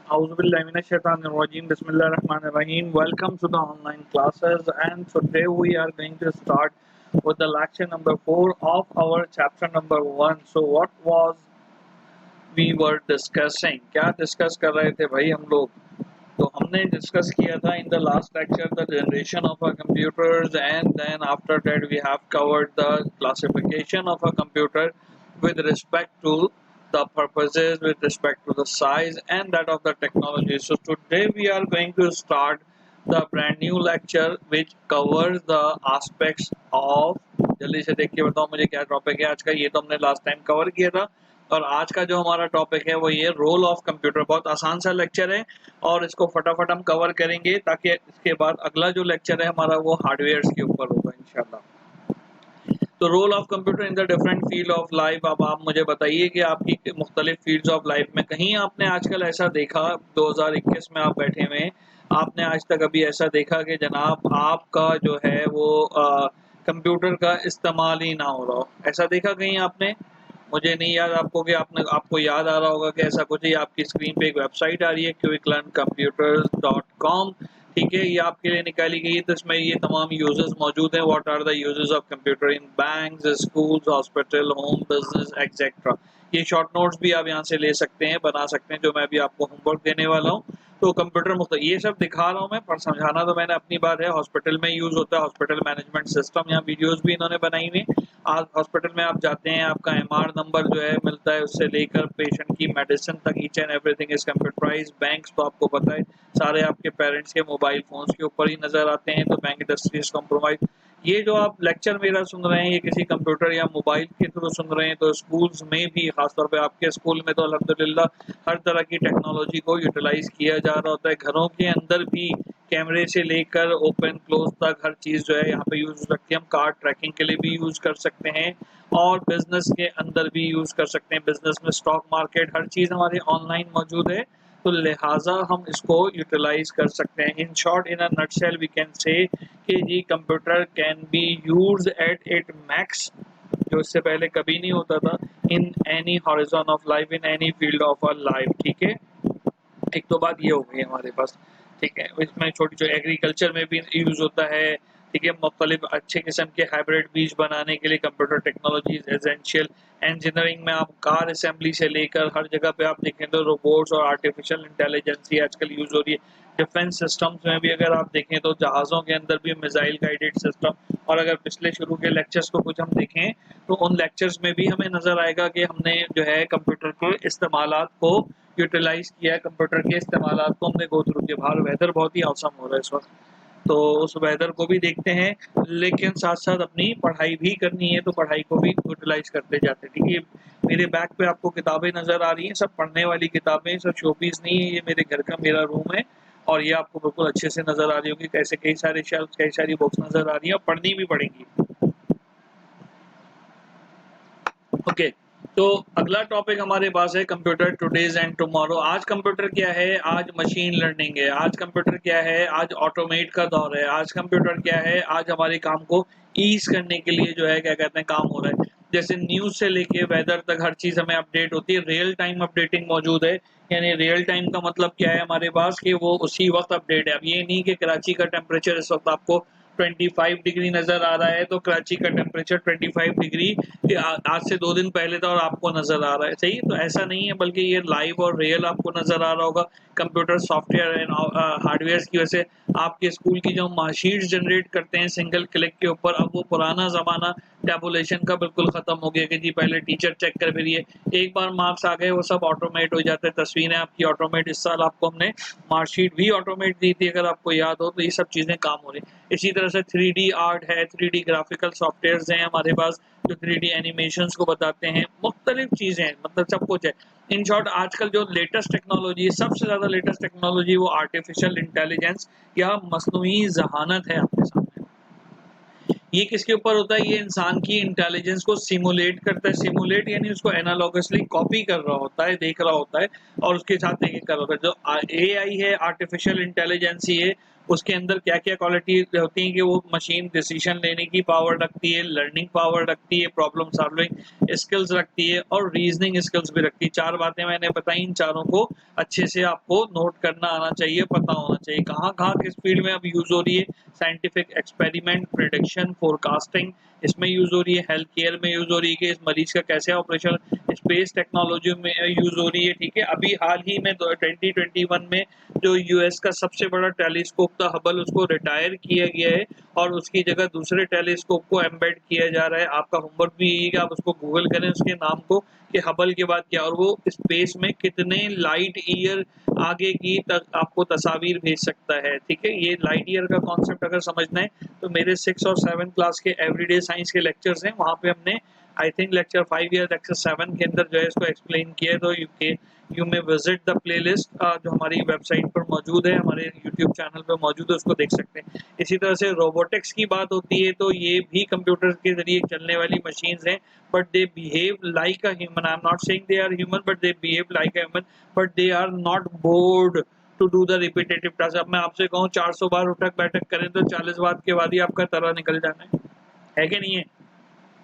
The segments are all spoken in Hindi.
Auzubillahiminash-shaytanir-rajim. Bismillahir-rahmanir-rahim. Welcome to the online classes, and today we are going to start with the lecture number 4 of our chapter number 1. So what was we were discussing? क्या discuss कर रहे थे भाई हम लोग? तो हमने discuss किया था in the last lecture the generation of our computers, and then after that we have covered the classification of a computer with respect to the purposes, with respect to the size and that of the technology. So today we are going to start the brand new lecture which covers the aspects of, जल्दी से देख के बताओ मुझे क्या टॉपिक है आज का। ये तो हमने लास्ट टाइम कवर किया था, और आज का जो हमारा टॉपिक है वो ये रोल ऑफ कंप्यूटर। बहुत आसान सा लेक्चर है और इसको फटाफट हम कवर करेंगे, ताकि इसके बाद अगला जो लेक्चर है हमारा वो हार्डवेयर के ऊपर होगा इंशाल्लाह। तो role of computer in the different field of life. अब आप मुझे बताइए कि आपकी मुख्तलिफ फील्ड्स ऑफ लाइफ में कहीं आपने आजकल ऐसा देखा, 2021 में आप बैठे हुए, आपने आज तक अभी ऐसा देखा कि जनाब आपका जो है वो कंप्यूटर का इस्तेमाल ही ना हो रहा हो? ऐसा देखा कहीं आपने? मुझे नहीं याद आपको कि आपको याद आ रहा होगा कि ऐसा कुछ ही। आपकी स्क्रीन पे एक वेबसाइट आ रही है quicklerncomputers.com, ठीक है, ये आपके लिए निकाली गई है। तो इसमें ये तमाम यूजर्स मौजूद हैं। What are the users of computer in banks, schools, hospital, home business etcetera. ये शॉर्ट नोट्स भी आप यहाँ से ले सकते हैं, बना सकते हैं, जो मैं भी आपको होमवर्क देने वाला हूँ। तो कंप्यूटर ये सब दिखा रहा हूँ मैं, पर समझाना तो मैंने अपनी बात है। हॉस्पिटल में यूज होता है, हॉस्पिटल मैनेजमेंट सिस्टम, यहाँ वीडियोस भी इन्होंने बनाई हुई। आज हॉस्पिटल में आप जाते हैं, आपका एमआर नंबर जो है मिलता है, उससे लेकर पेशेंट की मेडिसिन तक each and everything is computerised. Banks तो आपको पता है सारे आपके पेरेंट्स के मोबाइल फोन्स के ऊपर ही नजर आते हैं, तो बैंक इंडस्ट्री इज कॉम्प्रोमाइज। ये जो आप लेक्चर मेरा सुन रहे हैं ये किसी कंप्यूटर या मोबाइल के थ्रू सुन रहे हैं। तो स्कूल्स में भी, खासतौर पे आपके स्कूल में तो अल्हम्दुलिल्लाह हर तरह की टेक्नोलॉजी को यूटिलाइज किया जा रहा होता है। घरों के अंदर भी कैमरे से लेकर ओपन क्लोज तक हर चीज़ जो है यहाँ पे यूज हो सकती है। हम कार ट्रैकिंग के लिए भी यूज कर सकते हैं, और बिजनेस के अंदर भी यूज कर सकते हैं। बिजनेस में स्टॉक मार्केट हर चीज़ हमारी ऑनलाइन मौजूद है, तो लिहाजा हम इसको यूटिलाइज कर सकते हैं। In short, in a nutshell we can say कि जी computer can be used at it max, जो इससे पहले कभी नहीं होता था, in any horizon of life, in any field of our life. ठीक है, एक तो बात ये हो गई हमारे पास। ठीक है, इसमें छोटी जो एग्रीकल्चर में भी यूज होता है। ठीक है, मुख्तलिफ अच्छे किस्म के हाइब्रिड बीज बनाने के लिए computer technology is essential. Engineering में आप कार असेंबली से लेकर हर जगह पे आप देखें तो रोबोट्स और आर्टिफिशियल इंटेलिजेंस ही आजकल यूज हो रही है। डिफेंस सिस्टम्स में भी अगर आप देखें तो जहाज़ों के अंदर भी मिसाइल गाइडेड सिस्टम। और अगर पिछले शुरू के लेक्चर्स को कुछ हम देखें तो उन लेक्चर्स में भी हमें नज़र आएगा कि हमने जो है कंप्यूटर के इस्तेमालात को यूटिलाइज किया है। कंप्यूटर के इस्तेमालात को हमने गो थ्रू किया। बाहर वेदर बहुत ही औसम हो रहा है इस वक्त, तो उस वेदर को भी देखते हैं, लेकिन साथ साथ अपनी पढ़ाई भी करनी है, तो पढ़ाई को भी यूटिलाइज करते जाते हैं। ठीक है, मेरे बैग पे आपको किताबें नज़र आ रही हैं, सब पढ़ने वाली किताबें, सब शोपीस नहीं है। ये मेरे घर का मेरा रूम है, और ये आपको बिल्कुल अच्छे से नज़र आ रही होगी, कैसे कई सारे शेल्फ, कई सारी बुक्स नज़र आ रही हैं, और पढ़नी भी पड़ेंगी। ओके, तो अगला टॉपिक हमारे पास है कंप्यूटर टुडेज एंड टुमारो। आज कंप्यूटर क्या है? आज मशीन लर्निंग है। आज कंप्यूटर क्या है? आज ऑटोमेट का दौर है। आज कंप्यूटर क्या है? आज हमारे काम को ईज करने के लिए जो है क्या कहते हैं काम हो रहा है। जैसे न्यूज़ से लेके वेदर तक हर चीज़ हमें अपडेट होती है। रियल टाइम अपडेटिंग मौजूद है। यानी रियल टाइम का मतलब क्या है हमारे पास, कि वो उसी वक्त अपडेट है। अब ये नहीं कि कराची का टेम्परेचर इस वक्त आपको 25 डिग्री नज़र आ रहा है, तो कराची का टेम्परेचर 25 डिग्री आज से 2 दिन पहले था और आपको नज़र आ रहा है। सही, तो ऐसा नहीं है, बल्कि ये लाइव और रियल आपको नज़र आ रहा होगा। कंप्यूटर सॉफ्टवेयर एंड हार्डवेयर की वजह से आपके स्कूल की जो मार्कशीट्स जनरेट करते हैं सिंगल क्लिक के ऊपर, अब वो पुराना ज़माना टैबुलेशन का बिल्कुल ख़त्म हो गया कि जी पहले टीचर चेक कर, फिर ये एक बार मार्क्स आ गए वो सब ऑटोमेट हो जाते हैं। तस्वीरें आपकी ऑटोमेट, इस साल आपको हमने मार्कशीट भी ऑटोमेट दी थी, अगर आपको याद हो, तो ये सब चीज़ें काम हो रही हैं। इसी तरह से 3D आर्ट है, 3D ग्राफिकल सॉफ्टवेयर्स हैं हमारे पास, जो 3D एनिमेशंस को बताते हैं। मुख्तलिफ चीज़ें हैं, मतलब सब कुछ है। इन शॉर्ट, आजकल जो लेटेस्ट टेक्नोलॉजी है, सबसे ज़्यादा लेटेस्ट टेक्नोलॉजी वो आर्टिफिशियल इंटेलिजेंस या मस्नूई ज़हानत है आपके सामने। ये किसके ऊपर होता है? ये इंसान की इंटेलिजेंस को सिमुलेट करता है। सिमुलेट यानी उसको एनालॉगसली कॉपी कर रहा होता है, देख रहा होता है, और उसके साथ एक कर रहा होता है। जो एआई है, आर्टिफिशियल इंटेलिजेंस ही है, उसके अंदर क्या क्या क्वालिटी होती है कि वो मशीन डिसीजन लेने की पावर रखती है, लर्निंग पावर रखती है, प्रॉब्लम सॉल्विंग स्किल्स रखती है और रीजनिंग स्किल्स भी रखती है। 4 बातें मैंने बताई, इन चारों को अच्छे से आपको नोट करना आना चाहिए, पता होना चाहिए कहाँ कहाँ किस फील्ड में अब यूज हो रही है। साइंटिफिक एक्सपेरिमेंट, प्रिडिक्शन, फोरकास्टिंग इसमें यूज हो रही है, हेल्थ केयर में यूज हो रही है कि इस मरीज का कैसे ऑपरेशन, स्पेस टेक्नोलॉजी में यूज हो रही है। ठीक है, अभी हाल ही में 2021 में जो यूएस का सबसे बड़ा टेलीस्कोप था हबल, उसको रिटायर किया गया है और उसकी जगह दूसरे टेलीस्कोप को एम्बेड किया जा रहा है। आपका होमवर्क भी यही है कि आप उसको गूगल करें उसके नाम को कि हबल के बाद क्या, और वो स्पेस में कितने लाइट ईयर आगे की तक आपको तस्वीर भेज सकता है। ठीक है, ये लाइट ईयर का कॉन्सेप्ट अगर समझना है तो मेरे 6 और 7 क्लास के एवरीडे साइंस के लेक्चर्स हैं, वहाँ पे हमने आई थिंक लेक्चर 5 या लेक्चर 7 के अंदर जो है इसको एक्सप्लेन किया है। तो you may visit the playlist जो हमारी वेबसाइट पर मौजूद है, हमारे यूट्यूब चैनल पर मौजूद है, उसको देख सकते हैं। इसी तरह से रोबोटिक्स की बात होती है तो ये भी कंप्यूटर के जरिए चलने वाली मशीन्स हैं, but they behave like a human. I am not saying they are human, but they behave like a human, but they are not bored to do the repetitive task. अब मैं आपसे कहूँ 400 बार उठक बैठक करें तो 40 बार के बाद ही आपका तरह निकल जाना है कि नहीं है?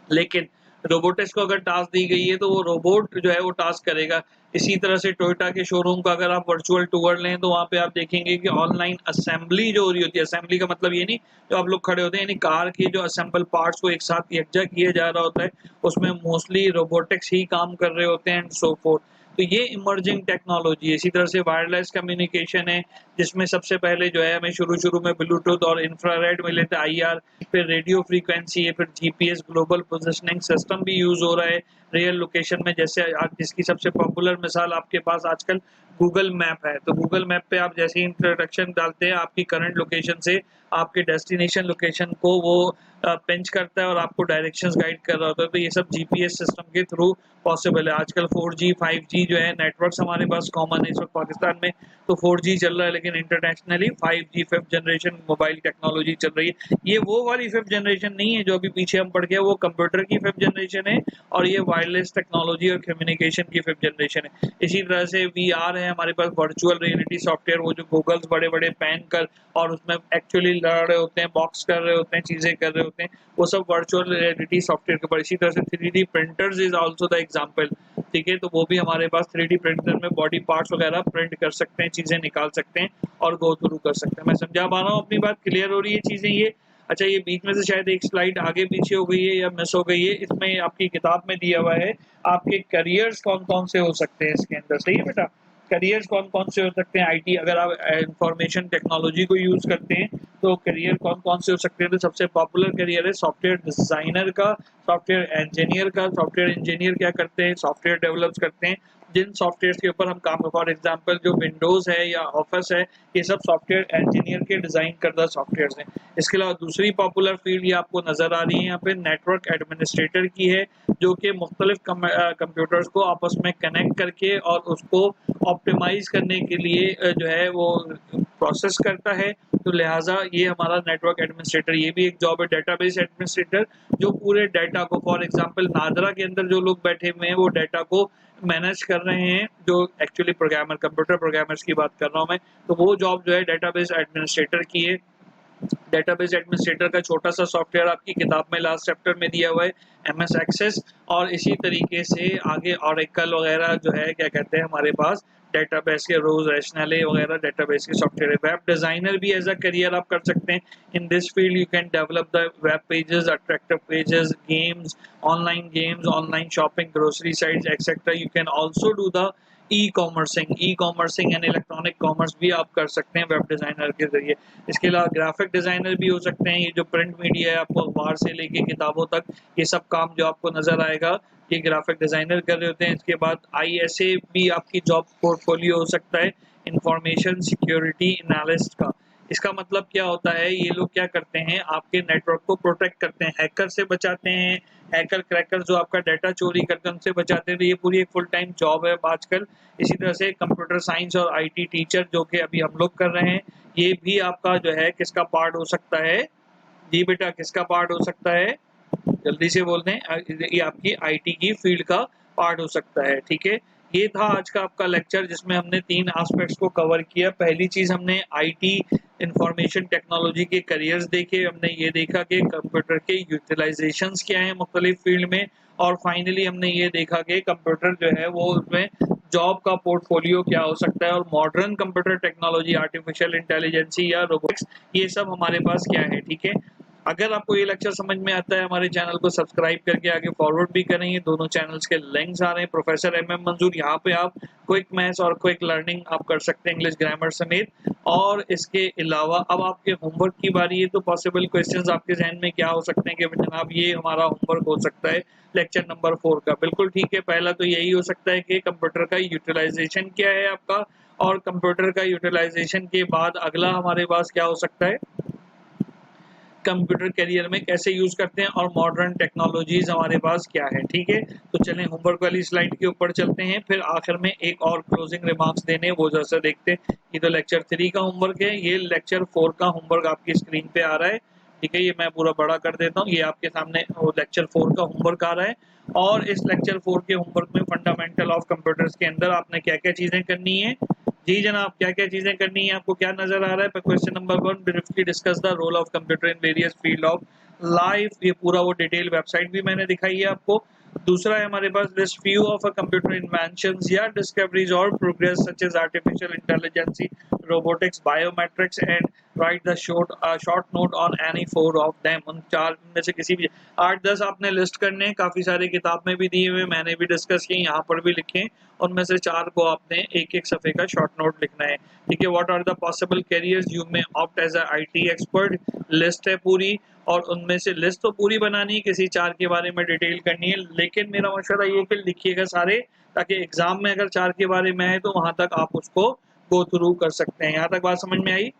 लेकिन रोबोटिक्स को अगर टास्क दी गई है तो वो रोबोट जो है वो टास्क करेगा। इसी तरह से टोयोटा के शोरूम का अगर आप वर्चुअल टूर लें तो वहाँ पे आप देखेंगे कि ऑनलाइन असेंबली जो हो रही होती है, असेंबली का मतलब ये नहीं जो आप लोग खड़े होते हैं, यानी कार के जो असेंबल पार्ट्स को एक साथ यकजा किया जा रहा होता है, उसमें मोस्टली रोबोटिक्स ही काम कर रहे होते हैं एंड सो फोर्थ। तो ये इमर्जिंग टेक्नोलॉजी है। इसी तरह से वायरलेस कम्युनिकेशन है, जिसमें सबसे पहले जो है हमें शुरू में ब्लूटूथ और इंफ्रारेड मिले थे, IR, फिर रेडियो फ्रीक्वेंसी है, फिर GPS ग्लोबल पोजिशनिंग सिस्टम भी यूज हो रहा है रियल लोकेशन में। जैसे जिसकी सबसे पॉपुलर मिसाल आपके पास आजकल गूगल मैप है, तो गूगल मैप पे आप जैसे ही इंट्रोडक्शन डालते हैं आपकी करंट लोकेशन से आपके डेस्टिनेशन लोकेशन को वो पिंच करता है और आपको डायरेक्शंस गाइड कर रहा होता है। तो ये सब GPS सिस्टम के थ्रू पॉसिबल है। आजकल 4G 5G जो है नेटवर्क्स हमारे पास कॉमन है। इस वक्त पाकिस्तान में तो 4G चल रहा है, लेकिन internationally 5G 5th generation mobile technology चल रही है। ये वो वाली 5th जनरेशन नहीं है जो अभी पीछे हम पढ़ गए, वो कंप्यूटर की 5th जनरेशन है और ये वायरलेस टेक्नोलॉजी और कम्युनिकेशन की 5th जनरेशन है। इसी तरह से VR है हमारे पास, वर्चुअल रियलिटी सॉफ्टवेयर, वो जो गूगल्स बड़े बड़े पहन कर और उसमें एक्चुअली लड़ रहे होते हैं, बॉक्स कर रहे होते हैं, चीजें कर रहे होते हैं, वो सब वर्चुअल रियलिटी सॉफ्टवेयर के ऊपर। इसी तरह से 3D printers is also the example. ठीक है, तो वो भी हमारे पास 3D प्रिंटर में बॉडी पार्ट्स वगैरह प्रिंट कर सकते हैं, चीजें निकाल सकते हैं और गो थ्रू कर सकते हैं। मैं समझा पा रहा हूँ अपनी बात? क्लियर हो रही है चीजें ये? अच्छा, ये बीच में से शायद एक स्लाइड आगे पीछे हो गई है या मिस हो गई है, इसमें आपकी किताब में दिया हुआ है आपके करियर्स कौन कौन से हो सकते हैं इसके अंदर। सही है बेटा? करियर्स कौन कौन से हो सकते हैं IT, अगर आप इंफॉर्मेशन टेक्नोलॉजी को यूज करते हैं तो करियर कौन कौन से हो सकते हैं? तो सबसे पॉपुलर करियर है सॉफ्टवेयर डिजाइनर का, सॉफ्टवेयर इंजीनियर का। सॉफ्टवेयर इंजीनियर क्या करते हैं? सॉफ्टवेयर डेवलप करते हैं जिन सॉफ्टवेयर के ऊपर हम काम, फॉर एग्जांपल जो विंडोज है या ऑफिस है, ये सब सॉफ्टवेयर इंजीनियर के डिजाइन करदा सॉफ्टवेयर हैं। इसके अलावा दूसरी पॉपुलर फील्ड ये आपको नजर आ रही है यहाँ पे नेटवर्क एडमिनिस्ट्रेटर की है, जो कि मुख्तलिफ कंप्यूटर्स को आपस में कनेक्ट करके और उसको ऑप्टिमाइज करने के लिए जो है वो प्रोसेस करता है। तो लिहाजा ये हमारा नेटवर्क एडमिनिस्ट्रेटर, ये भी एक जॉब है। डेटाबेस एडमिनिस्ट्रेटर जो पूरे डाटा को, फॉर एग्जांपल नादरा के अंदर जो लोग बैठे हुए हैं वो डाटा को मैनेज कर रहे हैं, जो एक्चुअली प्रोग्रामर, कंप्यूटर प्रोग्रामर्स की बात कर रहा हूँ मैं, तो वो जॉब जो है डेटाबेस एडमिनिस्ट्रेटर की है। डेटाबेस एडमिनिस्ट्रेटर का छोटा सा सॉफ्टवेयर आपकी किताब में लास्ट चैप्टर में दिया हुआ है, MS एक्सेस। और इसी तरीके से आगे ऑरेकल वगैरह जो है क्या कहते हैं हमारे पास डेटाबेस के रोज रैशनले वगैरह डेटाबेस के सॉफ्टवेयर। वेब डिजाइनर भी एज अ करियर आप कर सकते हैं। In this field you can develop the web pages, attractive pages, games, online shopping, grocery sites etcetera. You can also do the e commercing and electronic commerce भी आप कर सकते हैं वेब डिजाइनर के जरिए। इसके अलावा ग्राफिक डिजाइनर भी हो सकते हैं। ये जो प्रिंट मीडिया है, आपको अखबार से लेके किताबों तक, ये सब काम जो आपको नजर आएगा ये ग्राफिक डिजाइनर कर रहे होते हैं। इसके बाद ISA भी आपकी जॉब पोर्टफोलियो हो सकता है, इंफॉर्मेशन सिक्योरिटी एनालिस्ट का। इसका मतलब क्या होता है? ये लोग क्या करते हैं, आपके नेटवर्क को प्रोटेक्ट करते हैं, हैकर से बचाते हैं, हैकर क्रैकर जो आपका डाटा चोरी करते हैं उनसे बचाते हैं। तो ये पूरी एक फुल टाइम जॉब है आजकल। इसी तरह से कंप्यूटर साइंस और IT टीचर जो कि अभी हम लोग कर रहे हैं, ये भी आपका जो है किसका पार्ट हो सकता है? जी बेटा, किसका पार्ट हो सकता है? जल्दी से बोल दें। ये आपकी IT की फील्ड का पार्ट हो सकता है। ठीक है, ये था आज का आपका लेक्चर जिसमें हमने 3 एस्पेक्ट्स को कवर किया। पहली चीज हमने IT इंफॉर्मेशन टेक्नोलॉजी के करियर्स देखे, हमने ये देखा कि कंप्यूटर के यूटिलाइजेशंस क्या हैं मुख्तलिफ फील्ड में, और फाइनली हमने ये देखा कि कंप्यूटर जो है वो उसमें जॉब का पोर्टफोलियो क्या हो सकता है, और modern computer technology, artificial intelligence या रोबोटिक्स, ये सब हमारे पास क्या है। ठीक है, अगर आपको ये लेक्चर समझ में आता है, हमारे चैनल को सब्सक्राइब करके आगे फॉरवर्ड भी करें। ये दोनों चैनल्स के लिंक्स आ रहे हैं, प्रोफेसर MM मंजूर, यहाँ पे आप क्विक मैथ्स और क्विक लर्निंग आप कर सकते हैं इंग्लिश ग्रामर समेत। और इसके अलावा अब आपके होमवर्क की बारी है, तो पॉसिबल क्वेश्चंस आपके जहन में क्या हो सकते हैं कि जनाब ये हमारा होमवर्क हो सकता है लेक्चर नंबर 4 का। बिल्कुल ठीक है, पहला तो यही हो सकता है कि कंप्यूटर का यूटिलाइजेशन क्या है आपका, और कंप्यूटर का यूटिलाइजेशन के बाद अगला हमारे पास क्या हो सकता है, कंप्यूटर करियर में कैसे यूज करते हैं, और मॉडर्न टेक्नोलॉजीज हमारे पास क्या है। ठीक है, तो चलें होमवर्क वाली स्लाइड के ऊपर चलते हैं, फिर आखिर में एक और क्लोजिंग रिमार्क्स देने वो जैसे देखते हैं। ये तो लेक्चर 3 का होमवर्क है, ये लेक्चर 4 का होमवर्क आपकी स्क्रीन पे आ रहा है। ठीक है, ये मैं पूरा बड़ा कर देता हूँ, ये आपके सामने लेक्चर 4 का होमवर्क आ रहा है। और इस लेक्चर 4 के होमवर्क में फंडामेंटल ऑफ कंप्यूटर्स के अंदर आपने क्या क्या चीजें करनी है। जी जनाब, क्या क्या चीजें करनी है, आपको क्या नजर आ रहा है। Question number 1, briefly discuss the role of computer in various field of life, ये पूरा वो डिटेल वेबसाइट भी मैंने दिखाई है आपको। दूसरा है हमारे पास list few of a computer inventions या डिस्कवरीज और progress such as artificial intelligence, robotics, biometrics and write the short note on any 4 of them. उन 4 में से किसी भी 8-10 आपने लिस्ट करने हैं, काफी सारे किताब में भी दिए हुए, मैंने भी डिस्कस किए, यहाँ पर भी लिखे, उनमें से 4 को आपने एक एक सफ़े का शॉर्ट नोट लिखना है। ठीक है, what are the possible careers you may opt as a IT expert, list है पूरी, और उनमें से लिस्ट तो पूरी बनानी है, किसी 4 के बारे में डिटेल करनी है, लेकिन मेरा मशवरा ये कि लिखिएगा सारे, ताकि एग्जाम में अगर 4 के बारे में है तो वहां तक आप उसको गो थ्रू कर सकते हैं। यहाँ तक बात समझ में आई।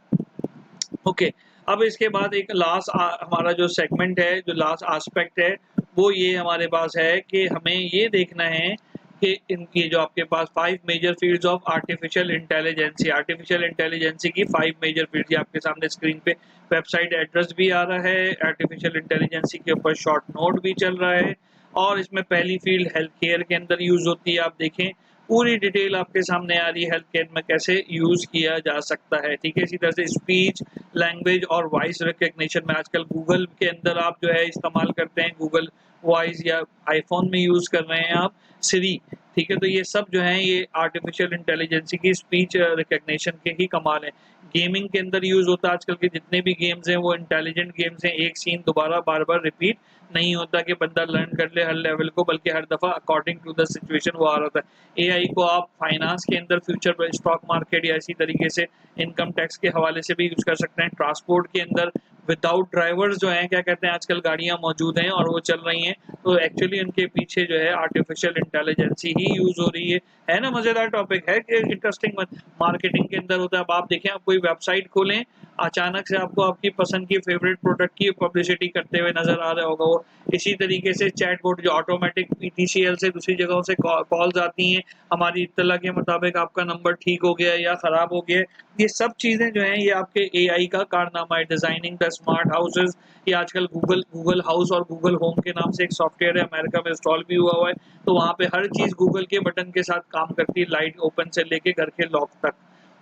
ओके, अब इसके बाद एक लास्ट हमारा जो सेगमेंट है, जो लास्ट एस्पेक्ट है, वो ये हमारे पास है कि हमें ये देखना है कि इनकी जो आपके पास 5 major fields of artificial intelligence की 5 मेजर फील्ड्स, आपके सामने स्क्रीन पे वेबसाइट एड्रेस भी आ रहा है, आर्टिफिशियल इंटेलिजेंसी के ऊपर शॉर्ट नोट भी चल रहा है, और इसमें पहली फील्ड हेल्थ केयर के अंदर यूज होती है। आप देखें पूरी डिटेल आपके सामने आ रही है हेल्थ केयर में कैसे यूज किया जा सकता है। ठीक है, इसी तरह से स्पीच, लैंग्वेज और वॉइस रिकग्निशन में आजकल गूगल के अंदर आप जो है इस्तेमाल करते हैं, गूगल वॉइस, या आईफोन में यूज कर रहे हैं आप सिरी। ठीक है, तो ये सब जो है ये आर्टिफिशियल इंटेलिजेंसी की स्पीच रिकग्निशन के ही कमाल है। गेमिंग के अंदर यूज होता है, आजकल के जितने भी गेम्स हैं वो इंटेलिजेंट गेम्स हैं, एक सीन दोबारा बार बार रिपीट नहीं होता कि बंदा लर्न कर ले हर लेवल को, बल्कि हर दफा अकॉर्डिंग टू द सिचुएशन वो आ रहा था। AI को आप फाइनेंस के अंदर, फ्यूचर स्टॉक मार्केट या इसी तरीके से इनकम टैक्स के हवाले से भी यूज कर सकते हैं। ट्रांसपोर्ट के अंदर विदाउट ड्राइवर्स जो हैं, क्या कहते हैं, आजकल गाड़ियां मौजूद हैं और वो चल रही हैं, तो एक्चुअली उनके पीछे जो है आर्टिफिशियल इंटेलिजेंसी ही यूज हो रही है ना। मजेदार टॉपिक है कि इंटरेस्टिंग। मार्केटिंग के अंदर होता है, अब आप देखें, आप कोई वेबसाइट खोलें, अचानक से आपको आपकी पसंद की फेवरेट प्रोडक्ट की पब्लिसिटी करते हुए नजर आ रहा होगा वो। इसी तरीके से चैटबॉट जो ऑटोमेटिक PTCL से दूसरी जगहों से कॉल्स आती हैं, हमारी इत्तला के मुताबिक आपका नंबर ठीक हो गया या खराब हो गया, ये सब चीजें जो हैं ये आपके AI का कारनामा है। डिजाइनिंग द स्मार्ट हाउसेज, ये आजकल गूगल हाउस और गूगल होम के नाम से एक सॉफ्टवेयर है, अमेरिका में इंस्टॉल भी हुआ है, तो वहाँ पे हर चीज गूगल के बटन के साथ काम करती है, लाइट ओपन से लेके घर के लॉक तक।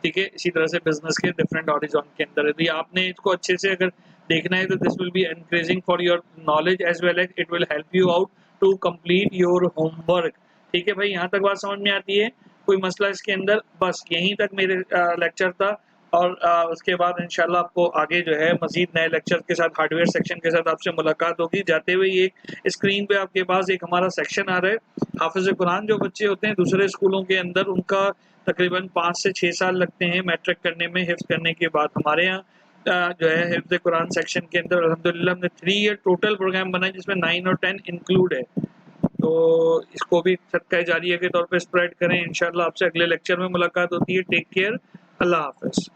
ठीक है, इसी तरह से बिजनेस के डिफरेंट हॉरिजॉन के अंदर है, तो ये आपने इसको अच्छे से अगर देखना है तो this will be encouraging for your knowledge as well as it will help you out to complete your homework. ठीक है भाई, यहाँ तक बात समझ में आती है, कोई मसला इसके अंदर। बस यहीं तक मेरे लेक्चर था, और उसके बाद इंशाल्लाह आपको आगे जो है मजीद नए लेक्चर के साथ, हार्डवेयर सेक्शन के साथ आपसे मुलाकात होगी। जाते हुए ये स्क्रीन पे आपके पास एक हमारा सेक्शन आ रहा है, हाफिज कुरान जो बच्चे होते हैं दूसरे स्कूलों के अंदर, उनका तकरीबन 5 से 6 साल लगते हैं मैट्रिक करने में, हिफ्ज करने के बाद। हमारे यहाँ जो है हिफ्ज कुरान सेक्शन के अंदर अल्हम्दुलिल्लाह हमने 3 ईयर टोटल प्रोग्राम बनाए, जिसमें 9 और 10 इंक्लूड है, तो इसको भी सदका जारिया के तौर पे स्प्रेड करें। इंशाल्लाह आपसे अगले लेक्चर में मुलाकात होती है। टेक केयर, अल्लाह हाफिज।